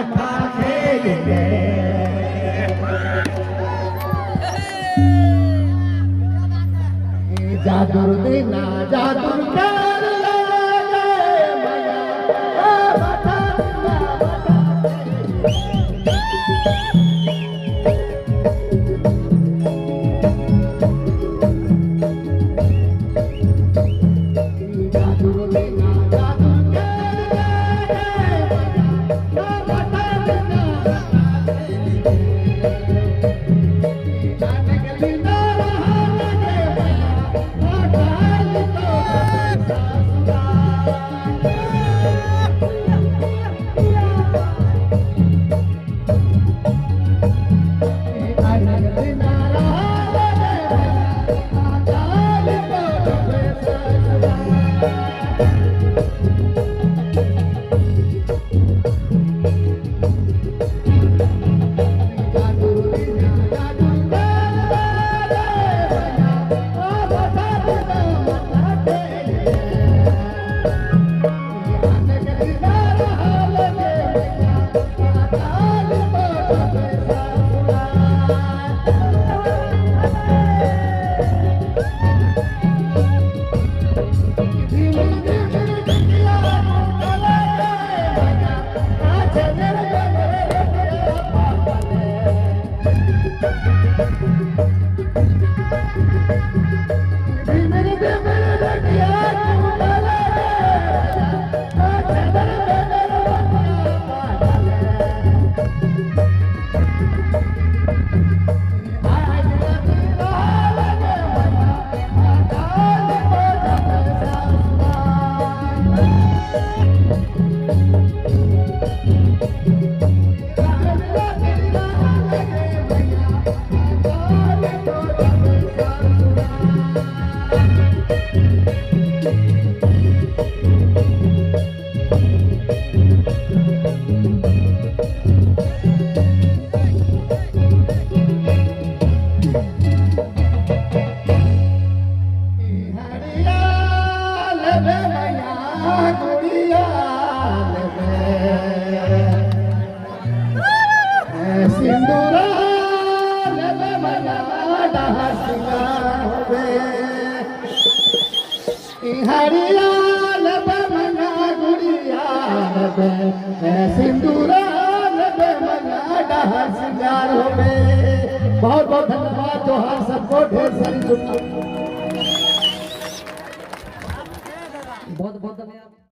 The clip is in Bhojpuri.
मथा खेलिए जादुर देना जादुर कर लागे मैया मथा सिंदूरा लगे मना डहर सिंगार होवे हरिया लगे मना गुड़िया लगे सिंदूरा लगे मना डहर सिंगार होवे। बहुत बहुत धन्यवाद जोहार सबको ढेर सारी शुभकामनाएं। बहुत बहुत धन्यवाद।